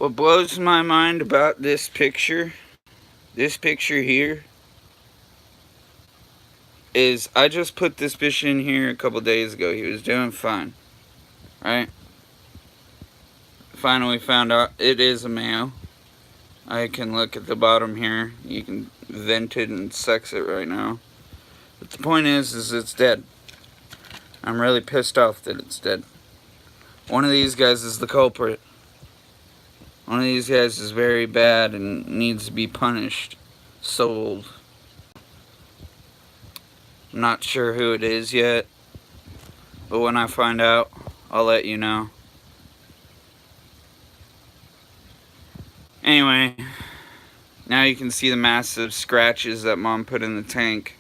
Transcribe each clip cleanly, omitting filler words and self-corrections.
What blows my mind about this picture here, is I just put this fish in here a couple days ago. He was doing fine, right? Finally found out it is a male. I can look at the bottom here. You can vent it and sex it right now. But the point is it's dead. I'm really pissed off that it's dead. One of these guys is the culprit. One of these guys is very bad and needs to be punished. Sold. I'm not sure who it is yet, but when I find out, I'll let you know. Anyway, now you can see the massive scratches that Mom put in the tank.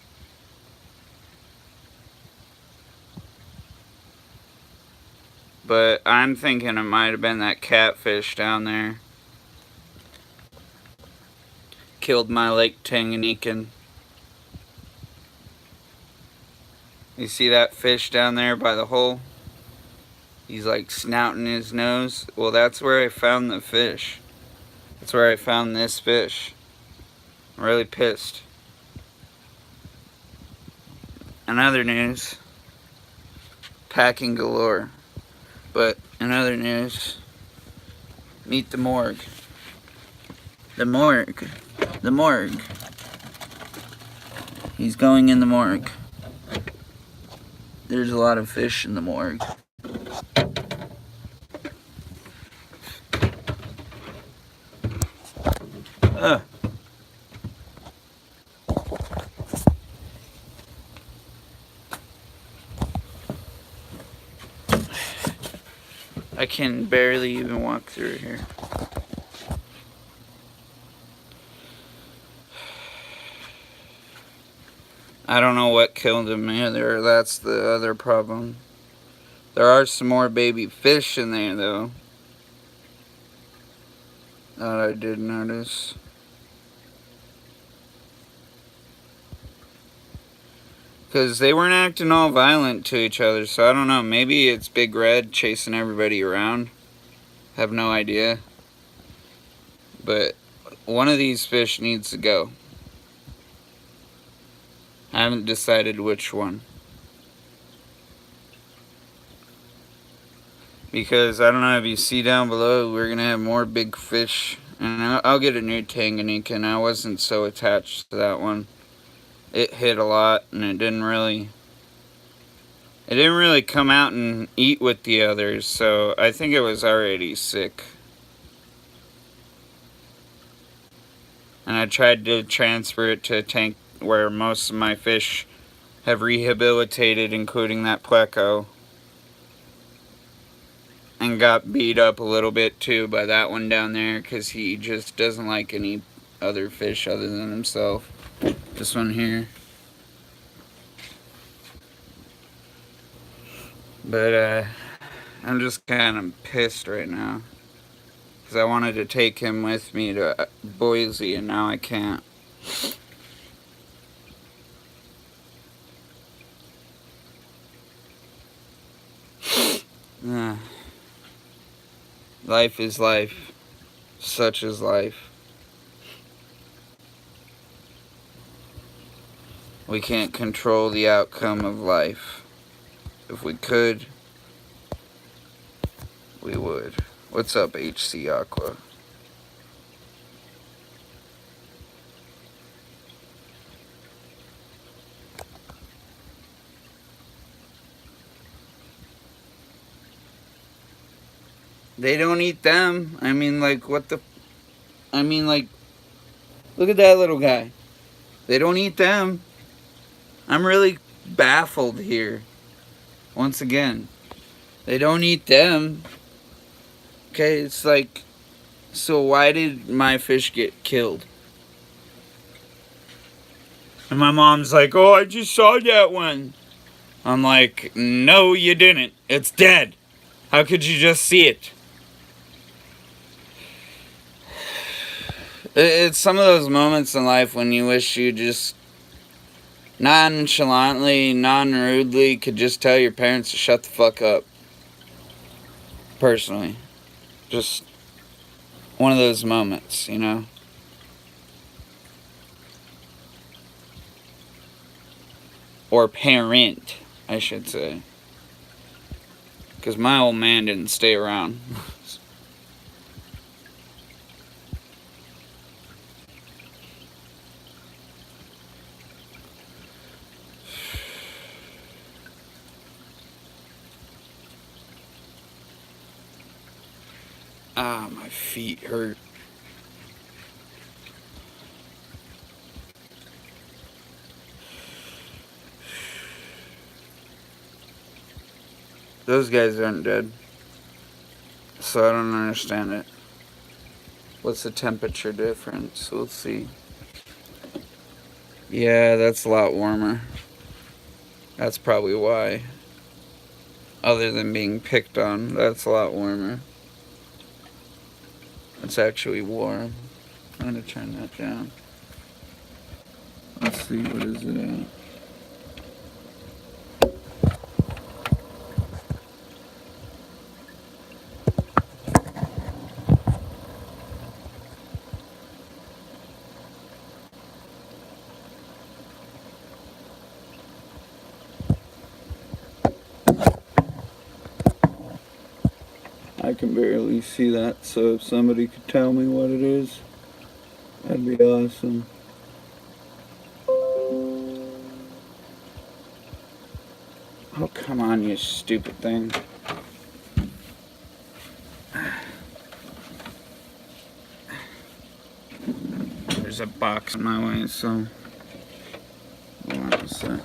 But I'm thinking it might have been that catfish down there. Killed my Lake Tanganyikan. You see that fish down there by the hole? He's like snouting his nose. Well, that's where I found the fish. That's where I found this fish. I'm really pissed. In other news, packing galore. But in other news, meet the morgue. The morgue. The morgue. He's going in the morgue. There's a lot of fish in the morgue. I can barely even walk through here. I don't know what killed him either. That's the other problem. There are some more baby fish in there, though, that I did notice. Because they weren't acting all violent to each other, so I don't know. Maybe it's Big Red chasing everybody around. Have no idea. But one of these fish needs to go. I haven't decided which one. Because, I don't know if you see down below, we're going to have more big fish. And I'll get a new Tanganyikan. I wasn't so attached to that one. It hit a lot, and it didn't really come out and eat with the others, so I think it was already sick. And I tried to transfer it to a tank where most of my fish have rehabilitated, including that pleco. And got beat up a little bit too by that one down there, because he just doesn't like any other fish other than himself. This one here. But I'm just kind of pissed right now, because I wanted to take him with me to Boise, and now I can't. Life is life. Such is life. We can't control the outcome of life. If we could, we would. What's up, HC Aqua? They don't eat them. I mean, like, what the... I mean, like, look at that little guy. They don't eat them. I'm really baffled here. Once again. They don't eat them. Okay, it's like... So why did my fish get killed? And my mom's like, oh, I just saw that one. I'm like, no, you didn't. It's dead. How could you just see it? It's some of those moments in life when you wish you just nonchalantly, non-rudely could just tell your parents to shut the fuck up. Personally. Just one of those moments, you know? Or parent, I should say. Because my old man didn't stay around. Ah, my feet hurt. Those guys aren't dead. So I don't understand it. What's the temperature difference? Let's see. Yeah, that's a lot warmer. That's probably why. Other than being picked on, that's a lot warmer. It's actually warm. I'm gonna turn that down. Let's see, what is it at? I can barely see that, so if somebody could tell me what it is, that'd be awesome. Oh, come on, you stupid thing. There's a box in my way, so hold on a sec.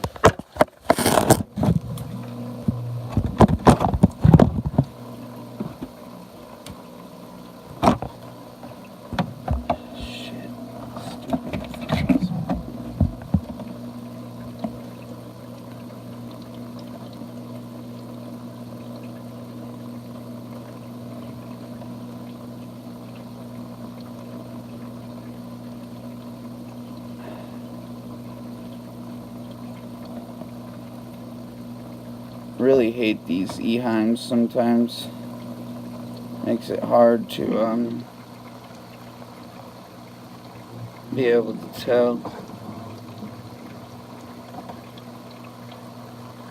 Really hate these e-heims sometimes. Makes it hard to be able to tell.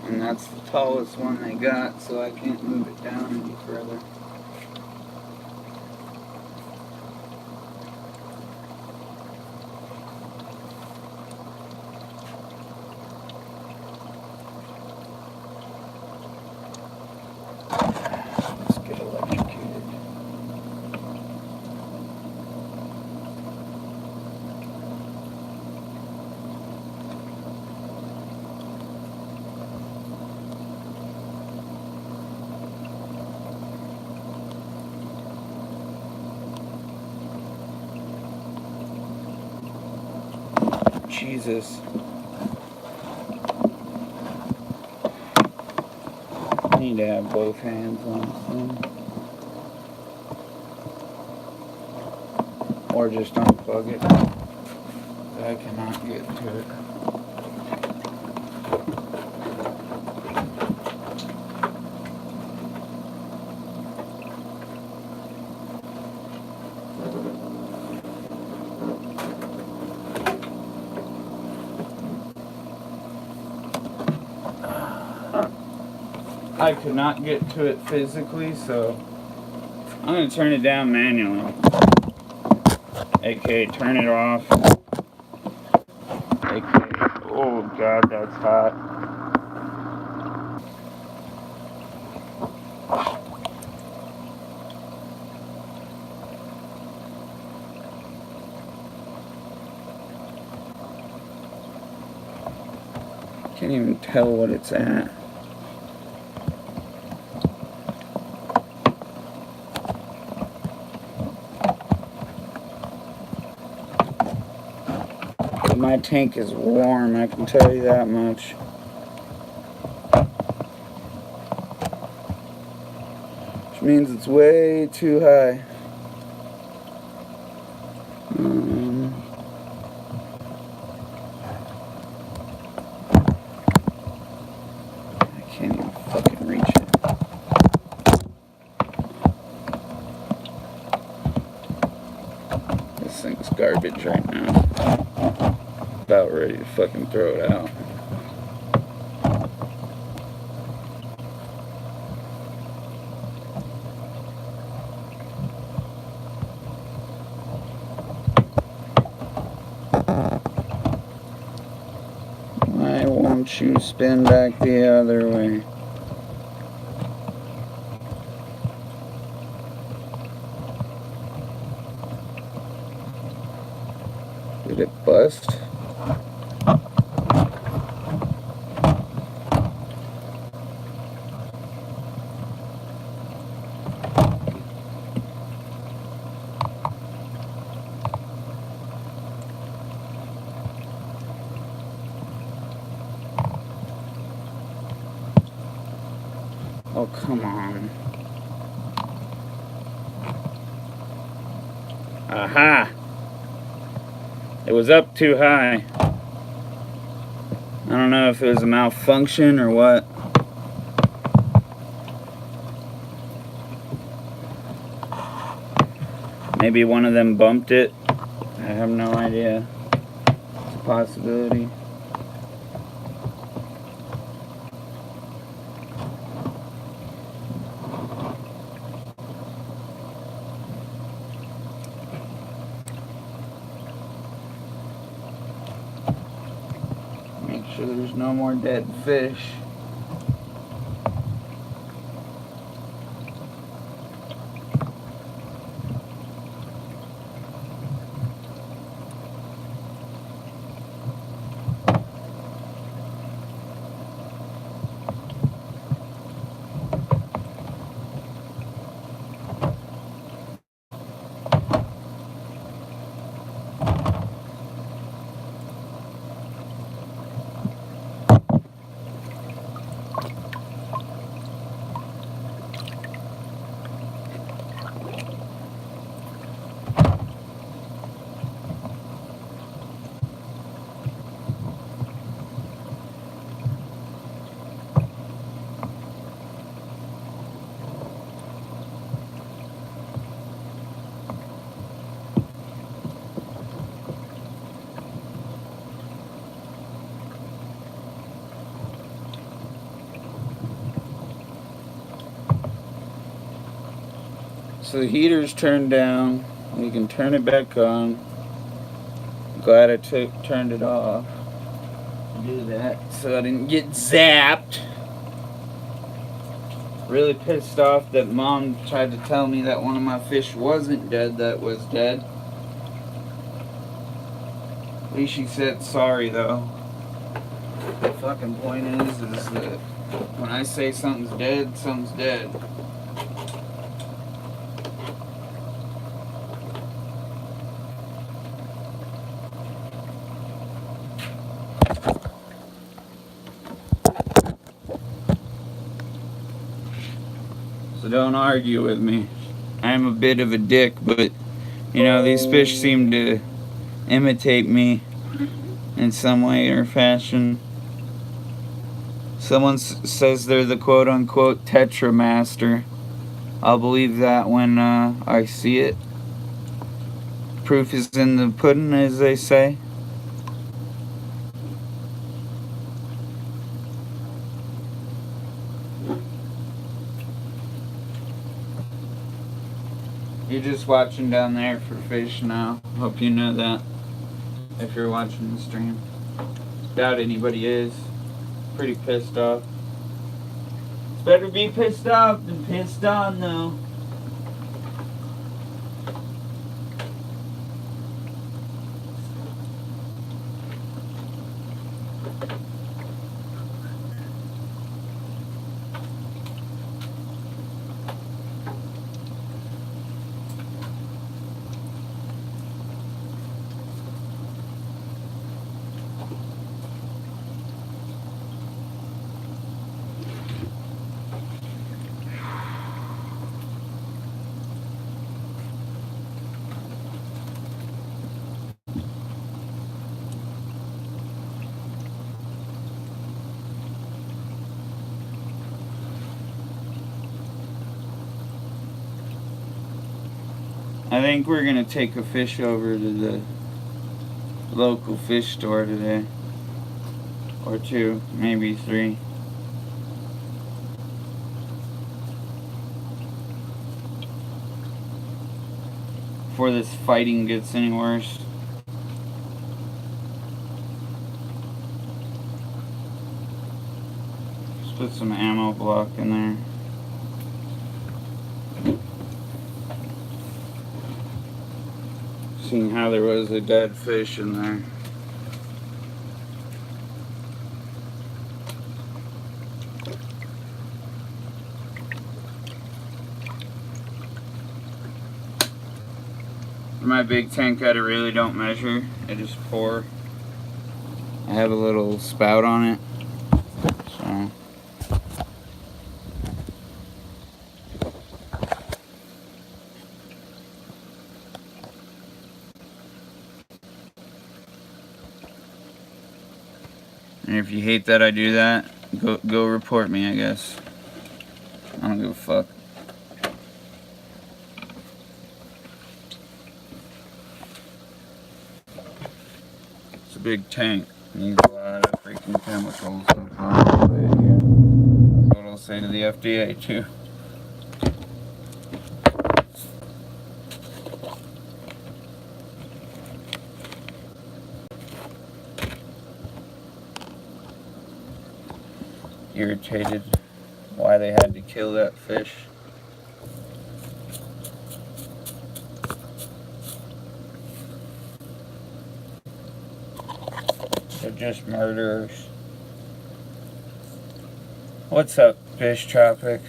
And that's the tallest one they got, so I can't move it down any further. Let's get electrocuted. Jesus. I need to have both hands on this thing. Or just unplug it. I cannot get to it. I could not get to it physically, so I'm going to turn it down manually. AK, turn it off. AK, oh god, that's hot. Can't even tell what it's at. My tank is warm, I can tell you that much. Which means it's way too high. I can't even fucking reach it. This thing's garbage right now. About ready to fucking throw it out. Why won't you spin back the other way? Did it bust? Oh, come on. Aha! It was up too high. I don't know if it was a malfunction or what. Maybe one of them bumped it. I have no idea. It's a possibility. Make sure there's no more dead fish. So the heater's turned down. We can turn it back on. Glad I turned it off to do that so I didn't get zapped. Really pissed off that Mom tried to tell me that one of my fish wasn't dead that was dead. At least she said sorry though. The fucking point is that when I say something's dead, something's dead. So don't argue with me. I'm a bit of a dick, but you know, these fish seem to imitate me in some way or fashion. Someone says they're the quote-unquote Tetra Master. I'll believe that when I see it. Proof is in the pudding, as they say. You're just watching down there for fish now. Hope you know that. If you're watching the stream. Doubt anybody is. Pretty pissed off. It's better be pissed off than pissed on, though. I think we're gonna take a fish over to the local fish store today. Or 2, maybe 3. Before this fighting gets any worse. Just put some ammo block in there. Seeing how there was a dead fish in there. For my big tank that I really don't measure, I just pour. I have a little spout on it, so. And if you hate that I do that, go report me, I guess. I don't give a fuck. It's a big tank. Needs a lot of freaking chemicals. That's what I'll say to the FDA too. Irritated why they had to kill that fish. They're just murderers. What's up, Fish Tropic?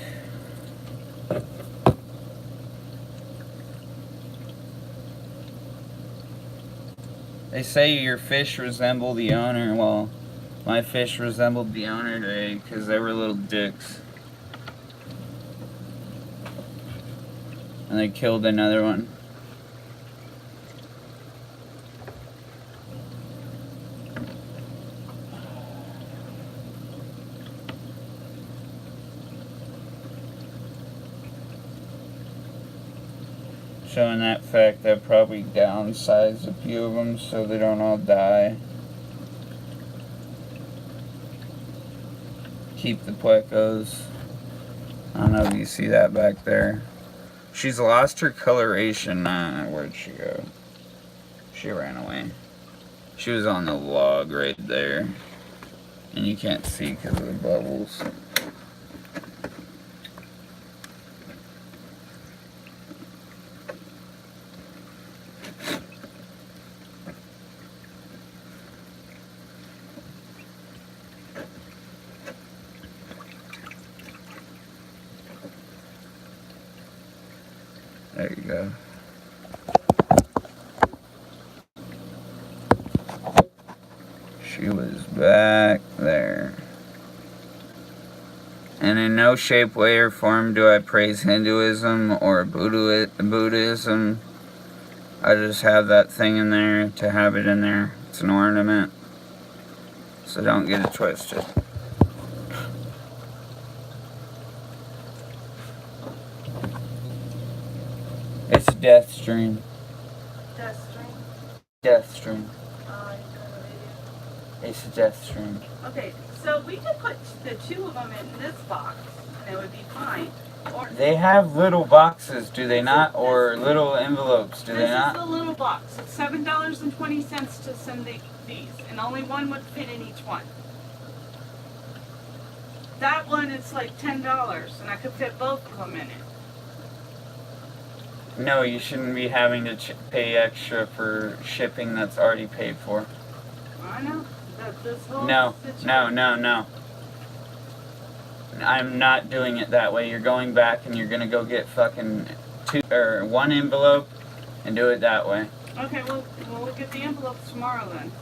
They say your fish resemble the owner. Well, my fish resembled the owner today because they were little dicks. And they killed another one. Showing that fact, I probably downsized a few of them so they don't all die. Keep the puecos. I don't know if you see that back there. She's lost her coloration. Where'd she go? She ran away. She was on the log right there. And you can't see because of the bubbles. There you go. She was back there. And in no shape, way, or form do I praise Hinduism or Buddhism. I just have that thing in there to have it in there. It's an ornament. So don't get it twisted. It's Death Stream. Death Stream? Death Stream. You doing a video? It's a Death Stream. Okay, so we could put the 2 of them in this box, and it would be fine. Or They have little boxes, do they not? Or little envelopes, do they not? This is the little box. It's $7.20 to send these, and only one would fit in each one. That one is like $10, and I could fit both of them in it. No, you shouldn't be having to pay extra for shipping that's already paid for. I know. This whole No, situation. no. I'm not doing it that way. You're going back and you're gonna go get fucking 1 envelope and do it that way. Okay, well, we'll get the envelopes tomorrow then.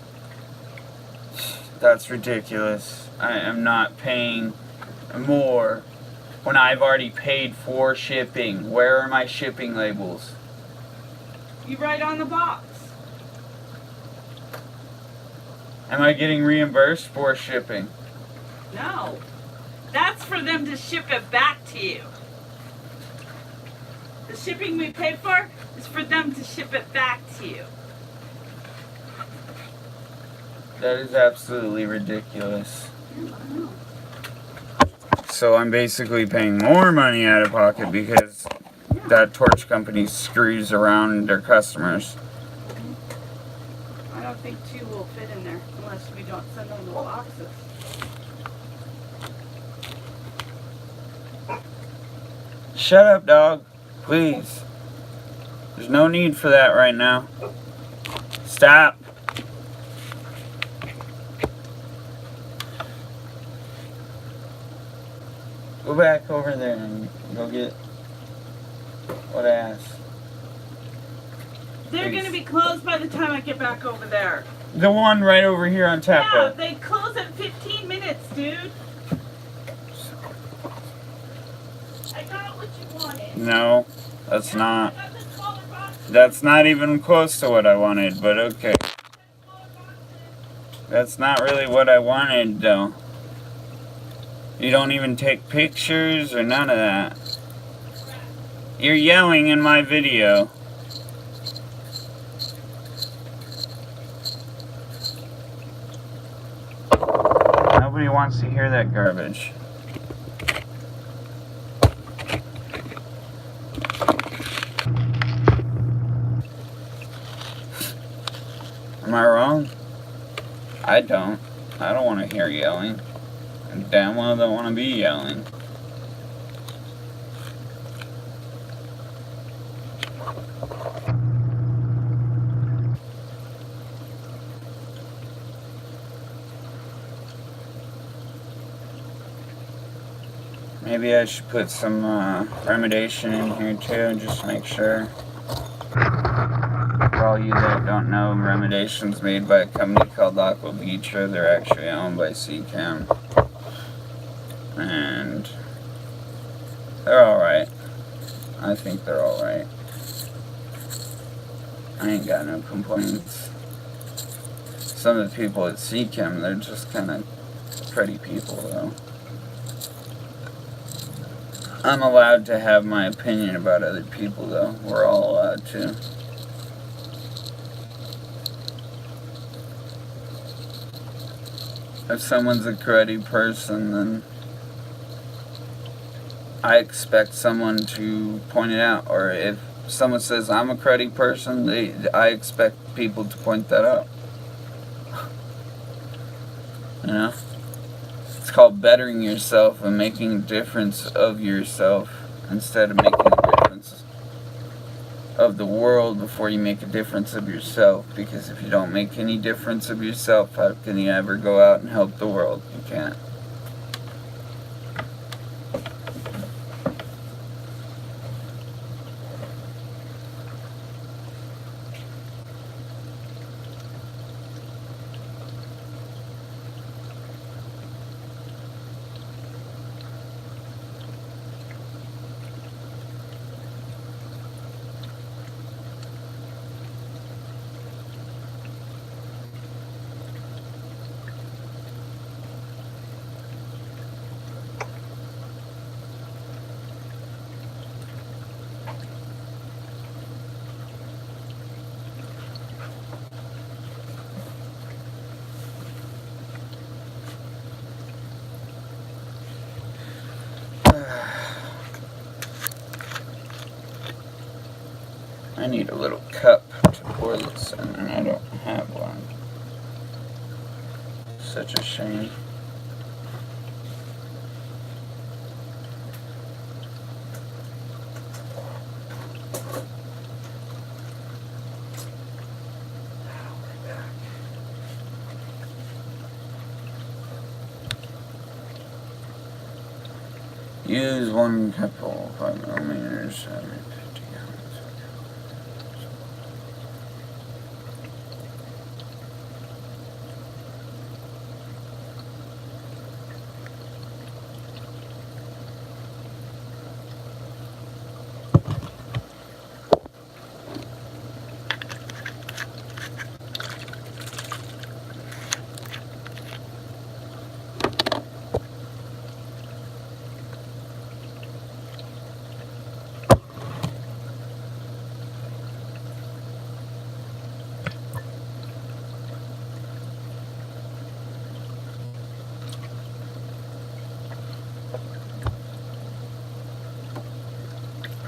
That's ridiculous. I am not paying more when I've already paid for shipping. Where are my shipping labels? You write on the box. Am I getting reimbursed for shipping? No. That's for them to ship it back to you. The shipping we paid for is for them to ship it back to you. That is absolutely ridiculous. So I'm basically paying more money out of pocket because that torch company screws around their customers. I don't think 2 will fit in there unless we don't send them the boxes. Shut up, dog. Please. There's no need for that right now. Stop. Go back over there and go get what I asked. They're going to be closed by the time I get back over there. The one right over here on tap. Yeah, they close in 15 minutes, dude. I got what you wanted. No, that's not. That's not even close to what I wanted, but okay. That's not really what I wanted, though. You don't even take pictures or none of that. You're yelling in my video. Nobody wants to hear that garbage. Am I wrong? I don't. I don't want to hear yelling. I damn well don't want to be yelling. Maybe I should put some remediation in here too, just to make sure. For all you that don't know, remediation's made by a company called Aqua Vitra. They're actually owned by CCAM. And they're alright. I think they're alright. I ain't got no complaints. Some of the people at CCAM, they're just kind of pretty people though. I'm allowed to have my opinion about other people though. We're all allowed to. If someone's a cruddy person, then I expect someone to point it out. Or if someone says I'm a cruddy person, I expect people to point that out. You know? It's called bettering yourself and making a difference of yourself instead of making a difference of the world before you make a difference of yourself. Because if you don't make any difference of yourself, how can you ever go out and help the world? You can't. I need a little cup to pour this in, and I don't have one. Such a shame. Use 1 cup of 5mm, 50 gallons.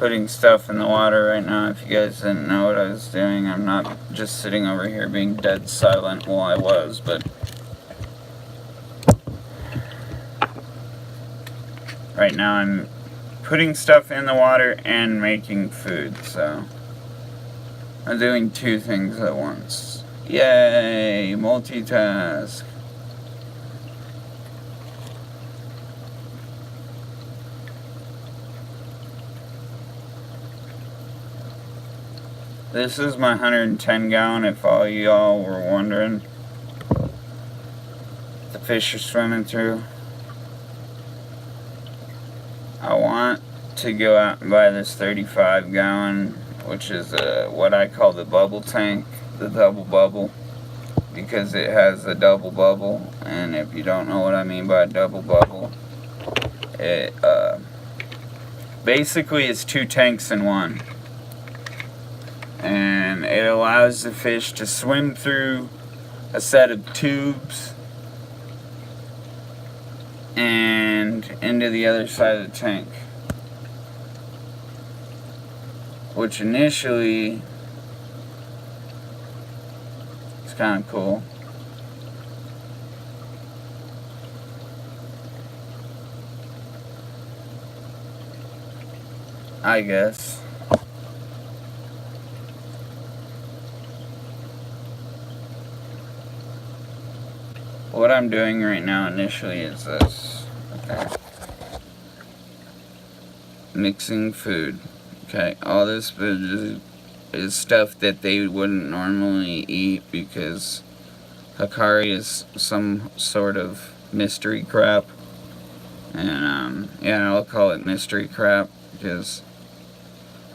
putting stuff in the water right now. If you guys didn't know what I was doing, I'm not just sitting over here being dead silent. Well, I was, but right now I'm putting stuff in the water and making food, so I'm doing two things at once. Yay, multitask. This is my 110 gallon, if all y'all were wondering. The fish are swimming through. I want to go out and buy this 35 gallon, which is what I call the bubble tank, the double bubble, because it has a double bubble. And if you don't know what I mean by double bubble, it basically it's two tanks in one. And it allows the fish to swim through a set of tubes and into the other side of the tank, which initially is kind of cool. I guess. What I'm doing right now initially is this. Okay. Mixing food. Okay, all this food is stuff that they wouldn't normally eat because Hikari is some sort of mystery crap. And yeah, I'll call it mystery crap because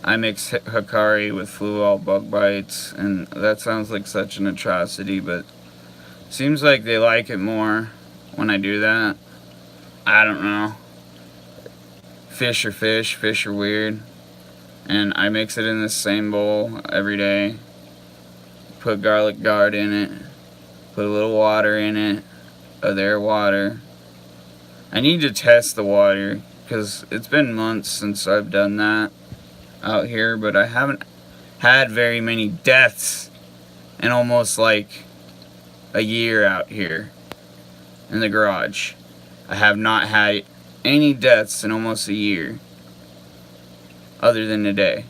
I mix Hikari with fluval bug bites, and that sounds like such an atrocity, but seems like they like it more when I do that. I don't know. Fish are fish. Fish are weird. And I mix it in the same bowl every day. Put garlic guard in it. Put a little water in it. Of their water. I need to test the water because it's been months since I've done that out here, but I haven't had very many deaths in almost like a year out here in the garage. I have not had any deaths in almost a year other than today.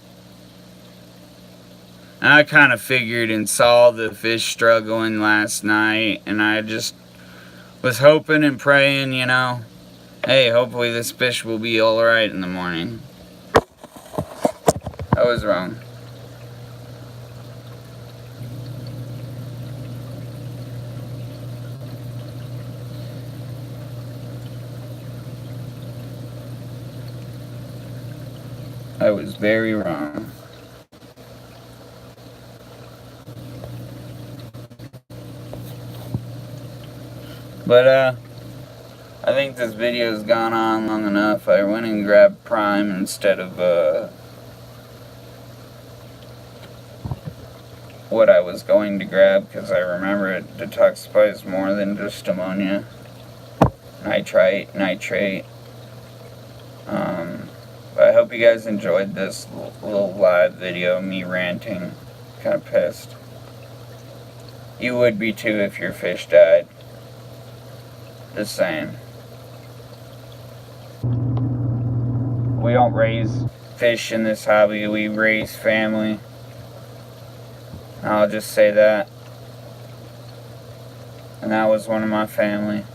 And I kind of figured and saw the fish struggling last night, and I just was hoping and praying, you know, hey, hopefully this fish will be alright in the morning. I was wrong. I was very wrong. But I think this video has gone on long enough. I went and grabbed Prime instead of what I was going to grab, because I remember it detoxifies more than just ammonia, nitrite. But I hope you guys enjoyed this little live video of me ranting. Kind of pissed. You would be too if your fish died. Just saying. We don't raise fish in this hobby, we raise family. I'll just say that. And that was one of my family.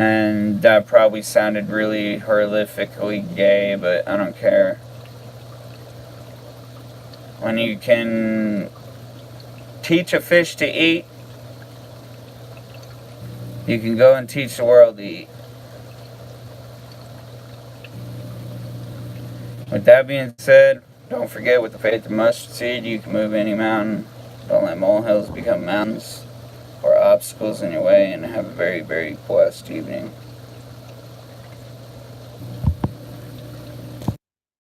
And that probably sounded really horrifically gay, but I don't care. When you can teach a fish to eat, you can go and teach the world to eat. With that being said, don't forget, with the faith of mustard seed, you can move any mountain. Don't let molehills become mountains or obstacles in your way, and have a very, very blessed evening.